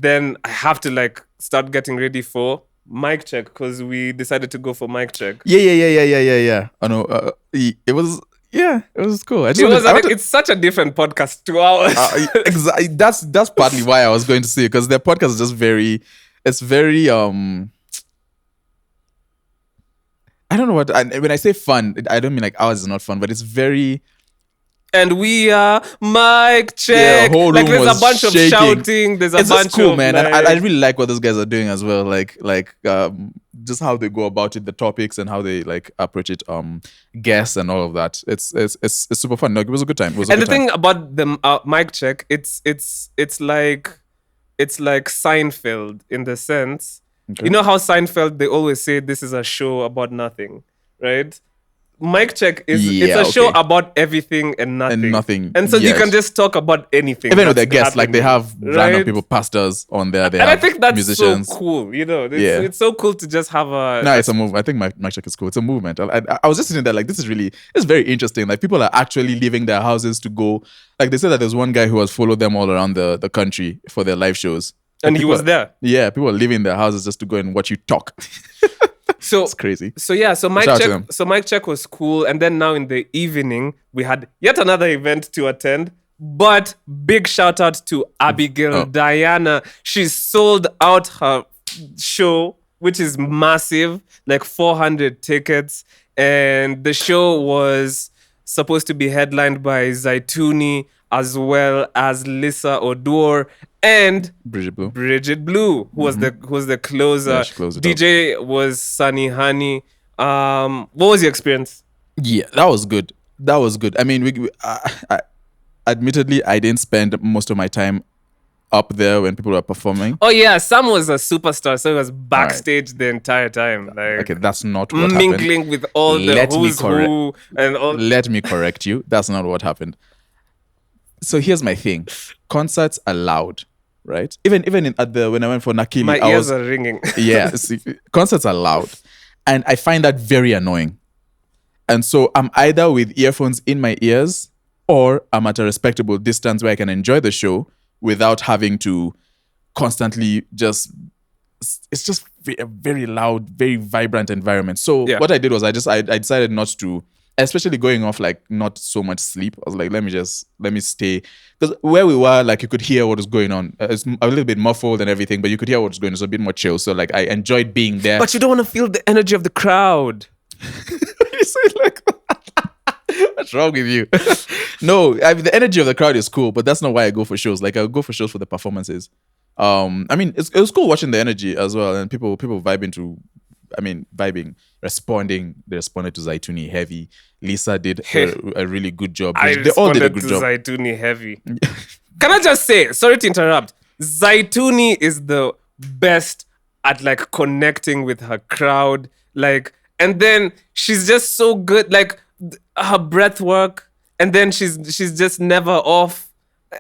then I have to like start getting ready for mic check because we decided to go for mic check. Yeah. Oh no, it was cool. It's such a different podcast. 2 hours. Exactly. That's partly why I was going to say it, because their podcast is just very. It's very I don't know when I say fun, I don't mean like ours is not fun, but it's very. And we are mic check. Yeah, whole like room there's was a bunch shaking. of shouting. There's a it's bunch just cool, of man. like, And I really like what those guys are doing as well. Like just how they go about it, the topics, and how they like approach it. Guests and all of that. It's super fun. No, it was a good time. Thing about the mic check, it's like Seinfeld in the sense. Okay. You know how Seinfeld, they always say this is a show about nothing, right? Mic check it's a show about everything and nothing. And so you can just talk about anything. Even with their guests, like they have random people, pastors on there. They and have I think that's musicians. So cool. You know, it's so cool to just have a. No, it's a move. I think mic check is cool. It's a movement. I was just sitting there like, this is it's very interesting. Like people are actually leaving their houses to go. Like they said that there's one guy who has followed them all around the country for their live shows. And he was there. Yeah, people are leaving their houses just to go and watch you talk. So it's crazy. So mic check was cool, and then now in the evening we had yet another event to attend. But big shout out to Abigail Diana. She sold out her show, which is massive, like 400 tickets, and the show was supposed to be headlined by Zaituni as well as Lisa Oduor and Bridget Blue, who was the closer. Yeah, she closed it DJ up. was Sunny Honey. What was your experience? Yeah, that was good. I mean, admittedly, I didn't spend most of my time up there when people were performing. Oh yeah, Sam was a superstar, so he was backstage the entire time. Like, okay, that's not what happened. Mingling with all the who's who and all. Let me correct you. That's not what happened. So here's my thing: concerts are loud, right? Even when I went for Nakili, my ears are ringing. Yeah, see, concerts are loud, and I find that very annoying. And so I'm either with earphones in my ears, or I'm at a respectable distance where I can enjoy the show without having to constantly just. It's just a very loud, very vibrant environment. So what I did was I decided not to. Especially going off like not so much sleep. I was like, let me stay. Because where we were, like you could hear what was going on. It's a little bit muffled and everything, but you could hear what was going on. It was a bit more chill. So like I enjoyed being there. But you don't want to feel the energy of the crowd. You say like, what's wrong with you? No, the energy of the crowd is cool, but that's not why I go for shows. Like I go for shows for the performances. I mean, it was cool watching the energy as well, and people vibing, responding. They responded to Zaituni heavy. Lisa did a really good job. They all did a good job. Zaituni heavy. Can I just say, sorry to interrupt, Zaituni is the best at like connecting with her crowd. Like, and then she's just so good. Like her breath work, and then she's just never off,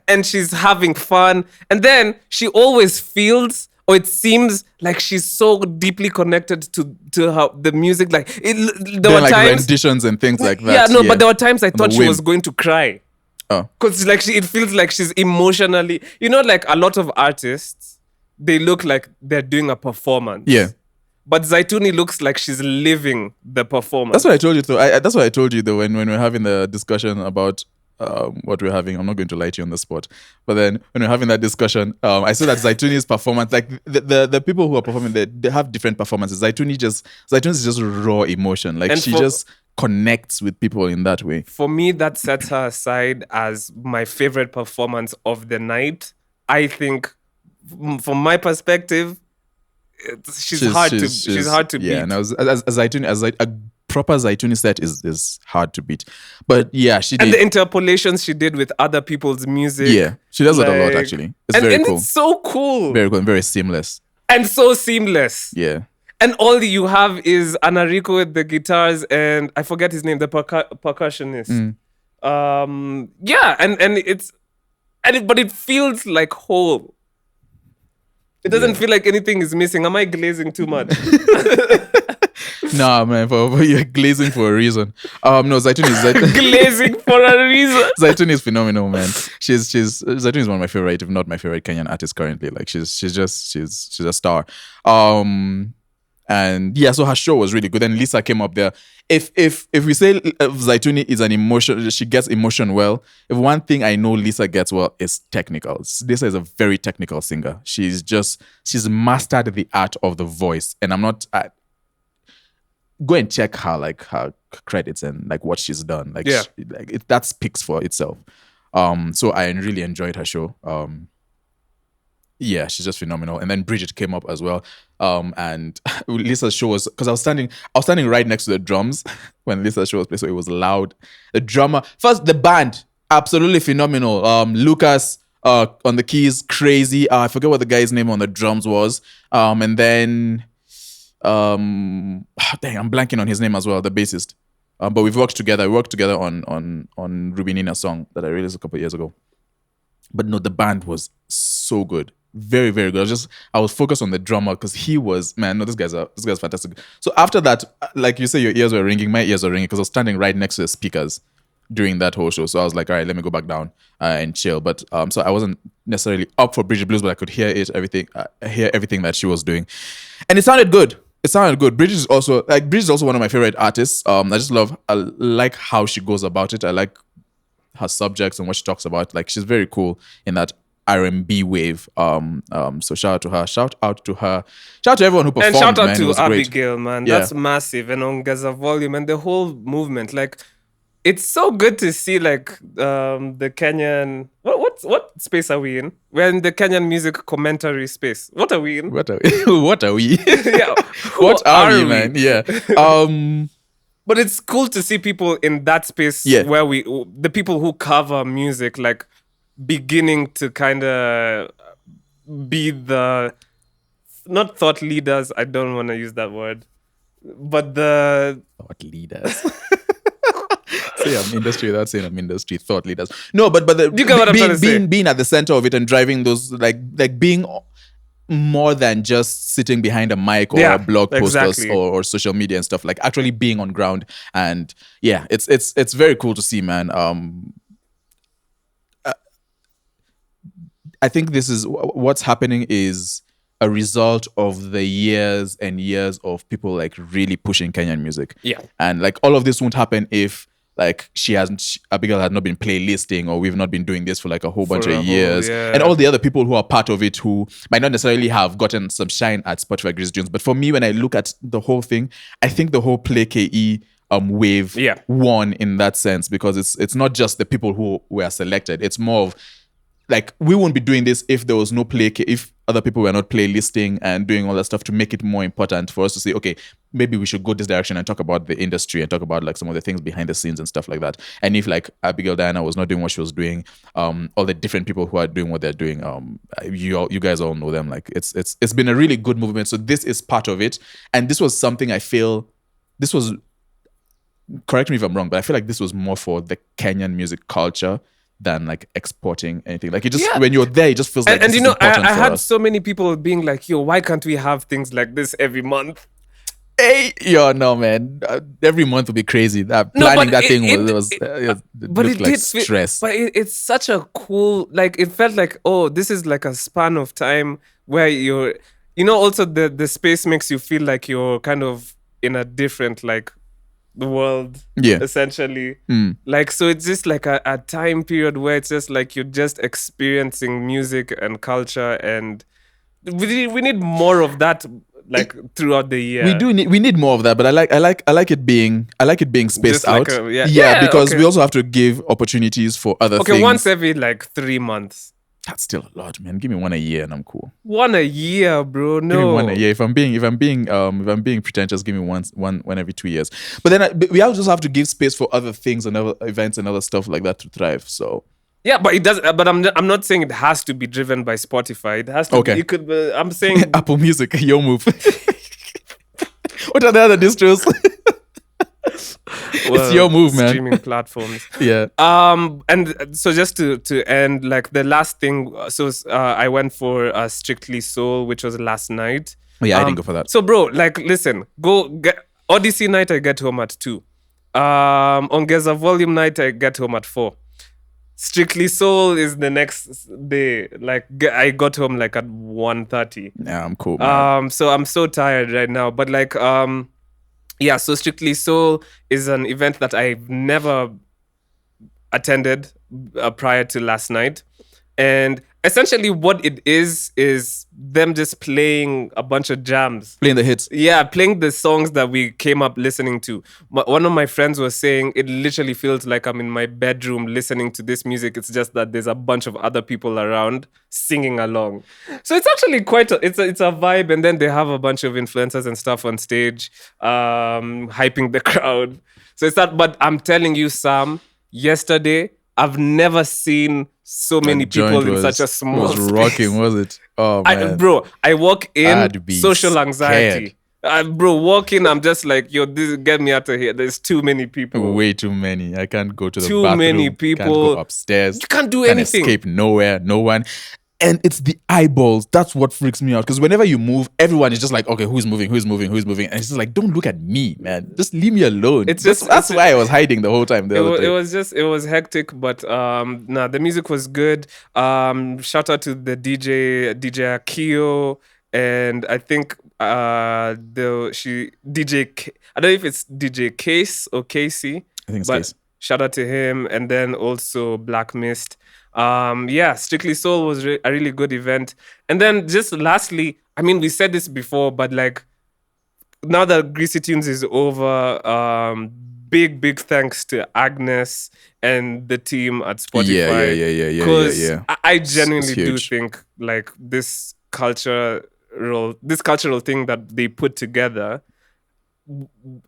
and she's having fun. And then she always feels, or it seems like she's so deeply connected to the music. Like there were like times, renditions and things like that. Yeah, no, but there were times I thought she was going to cry. Oh, because like it feels like she's emotionally. You know, like a lot of artists, they look like they're doing a performance. Yeah. But Zaituni looks like she's living the performance. That's what I told you though. That's what I told you though when we were having the discussion about what we're having. I'm not going to lie to you on the spot, but then when we're having that discussion, I said that Zaituni's performance, like the people who are performing, they have different performances. Zaituni is just raw emotion. Like she just connects with people in that way. For me, that sets her aside as my favorite performance of the night. I think, from my perspective, she's hard to beat. Yeah, and as a proper Zaituni set is hard to beat. But yeah, she did. And the interpolations she did with other people's music. Yeah, she does it a lot actually. It's very cool. It's so cool. Very cool and very seamless. And so seamless. Yeah. And all you have is Anariko with the guitars and I forget his name, the percussionist. Yeah, but it feels like whole. It doesn't feel like anything is missing. Am I glazing too much? Nah, man, for you're glazing for a reason. No, Zaitun is Glazing for a reason. Zaitun is phenomenal, man. Zaitun is one of my favorite, if not my favorite Kenyan artist currently. Like she's a star. And yeah, so her show was really good. And Lisa came up there. If we say Zaituni is an emotion, she gets emotion well. If one thing I know Lisa gets well is technical. Lisa is a very technical singer. She's mastered the art of the voice. And I'm not. Go and check her credits and like what she's done. Like that speaks for itself. So I really enjoyed her show. Yeah, she's just phenomenal. And then Bridget came up as well. And Lisa's show was, because I was standing right next to the drums when Lisa's show was played, so it was loud. The drummer, first the band, absolutely phenomenal. Lucas on the keys, crazy. I forget what the guy's name on the drums was. And then I'm blanking on his name as well, the bassist. But we've worked together. We worked together on Rubinina's song that I released a couple of years ago. But no, the band was so good. Very, very good. I was focused on the drummer because he was, man, no, this guy's fantastic. So after that, like you say, your ears were ringing, my ears were ringing because I was standing right next to the speakers during that whole show. So I was like, all right, let me go back down and chill. But so I wasn't necessarily up for Bridget Blues, but I could hear everything that she was doing. And it sounded good. Bridget is also one of my favorite artists. I like how she goes about it. I like her subjects and what she talks about. Like, she's very cool in that R&B wave. So shout out to her. Shout out to everyone who performed. And shout out man. to Abigail, great. man. Yeah. That's massive. And Ongeza Volume and the whole movement. Like, it's so good to see like the Kenyan. What space are we in? We're in the Kenyan music commentary space. What are we in? What are we? Yeah. What are we, man? Yeah. But it's cool to see people in that space where the people who cover music, like beginning to kind of be the, not thought leaders. I don't want to use that word, but the thought leaders. Say I'm industry without saying I'm industry. Thought leaders. No, but the, you get what I'm trying to say. Being at the center of it and driving those like being more than just sitting behind a mic or a blog post or social media and stuff, like actually being on ground. And yeah, it's very cool to see, man. I think this is what's happening is a result of the years and years of people like really pushing Kenyan music. Yeah. And like all of this won't happen if like Abigail had not been playlisting, or we've not been doing this for like a whole bunch of years. Yeah. And all the other people who are part of it who might not necessarily have gotten some shine at Spotify Greasy Tunes. But for me, when I look at the whole thing, I think the whole Play KE wave won in that sense, because it's not just the people who were selected. It's more of like, we wouldn't be doing this if there was no if other people were not playlisting and doing all that stuff to make it more important for us to say, okay, maybe we should go this direction and talk about the industry and talk about like some of the things behind the scenes and stuff like that. And if like Abigail Diana was not doing what she was doing, all the different people who are doing what they're doing, you guys all know them. Like it's been a really good movement. So this is part of it. And this was something I feel, this was, correct me if I'm wrong, but I feel like this was more for the Kenyan music culture than like exporting anything. Like, it just when you're there, it just feels like and you know, I had us. so many people being like, yo, why can't we have things like this every month? Hey, yo, no, man. Every month would be crazy. Planning that thing was but it like did stress. But it's such a cool, like, it felt like, oh, this is like a span of time where you're, you know, also the space makes you feel like you're kind of in a different like the world, essentially. Like, so it's just like a time period where it's just like you're just experiencing music and culture, and we need more of that, like throughout the year. We need more of that, but I like it being spaced just out. Like because we also have to give opportunities for other things. Okay, once every like 3 months. That's still a lot, man. Give me one a year and I'm cool. 1 a year, bro. No. Give me one a year. If I'm being pretentious, give me one every 2 years. But then we also have to give space for other things and other events and other stuff like that to thrive. So yeah, but it does. But I'm not saying it has to be driven by Spotify. It has to. Okay. Be, it could. I'm saying Apple Music, your move. What are the other distros? It's your move, man. Streaming platforms. Yeah. And so just to end, like the last thing, so I went for Strictly Soul, which was last night. Oh, yeah, I didn't go for that. So bro, like listen, go get. Odyssey night, I get home at 2. Ongeza volume night, I get home at 4. Strictly Soul is the next day. Like I got home like at 1:30. Yeah, I'm cool, man. So I'm so tired right now. But like yeah, so Strictly Soul is an event that I've never attended prior to last night. And essentially what it is them just playing a bunch of jams. Playing the hits. Yeah, playing the songs that we came up listening to. One of my friends was saying it literally feels like I'm in my bedroom listening to this music. It's just that there's a bunch of other people around singing along. So it's actually quite it's a vibe. And then they have a bunch of influencers and stuff on stage, hyping the crowd. So it's that. But I'm telling you, Sam, yesterday I've never seen so many people in such a small space. Was rocking, was it? Oh man, I walk in, social anxiety. Walk in, I'm just like, yo, get me out of here. There's too many people. Way too many. I can't go to the too bathroom. Many people. Can't go upstairs. You can't do anything. Escape nowhere. No one. And it's the eyeballs. That's what freaks me out. Because whenever you move, everyone is just like, okay, who's moving? And it's just like, don't look at me, man. Just leave me alone. That's why I was hiding the whole time. It was hectic, but the music was good. Shout out to the DJ Akio, and I think I don't know if it's DJ Case or Casey. I think it's Case. Shout out to him, and then also Black Mist. Strictly Soul was a really good event. And then just lastly, I mean, we said this before, but like now that Greasy Tunes is over, big thanks to Agnes and the team at Spotify. Yeah. Because I genuinely do think like this cultural thing that they put together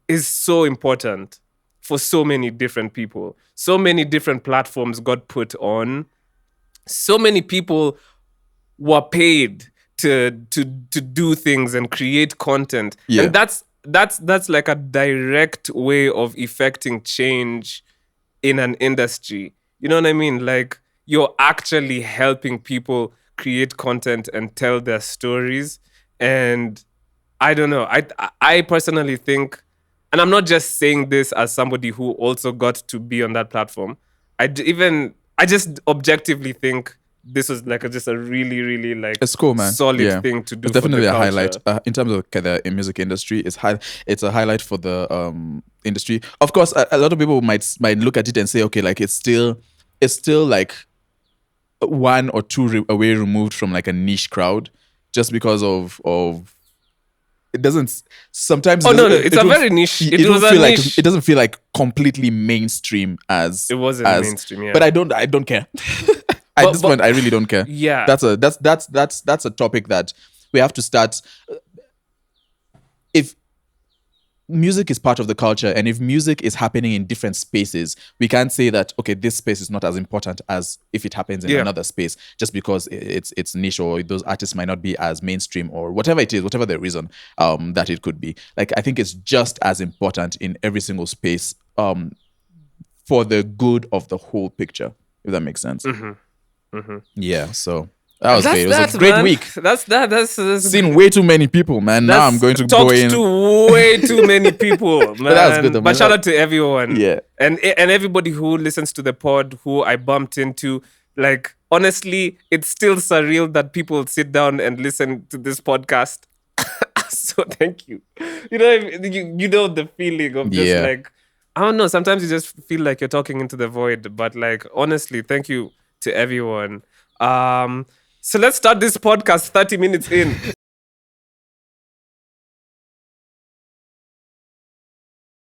is so important for so many different people. So many different platforms got put on. So many people were paid to do things and create content. Yeah. And that's like a direct way of effecting change in an industry. You know what I mean? Like you're actually helping people create content and tell their stories. And I don't know. I personally think, and I'm not just saying this as somebody who also got to be on that platform. I just objectively think this was like just a really, really like it's cool, man. Solid thing to do. It's definitely for the a highlight in terms of the music industry. It's a highlight for the industry. Of course, a lot of people might look at it and say, okay, like it's still like one or two away removed from like a niche crowd, just because of. It doesn't sometimes. Oh, it's a very niche. It doesn't feel like completely mainstream as it wasn't mainstream. Yeah. But I don't care. At this point, I really don't care. Yeah, that's a topic that we have to start. If music is part of the culture, and if music is happening in different spaces, we can't say that, okay, this space is not as important as if it happens in another space, just because it's niche, or those artists might not be as mainstream, or whatever it is, whatever the reason that it could be. Like, I think it's just as important in every single space for the good of the whole picture, if that makes sense. Yeah, so that was great. It was a great week. That's seen way too many people, man. Now I'm going to go in. To way too many people, man. But that was good, though, but shout out to everyone. Yeah. And everybody who listens to the pod, who I bumped into. Like, honestly, it's still surreal that people sit down and listen to this podcast. So thank you. You know the feeling of just like, I don't know, sometimes you just feel like you're talking into the void. But like, honestly, thank you to everyone. So let's start this podcast 30 minutes in.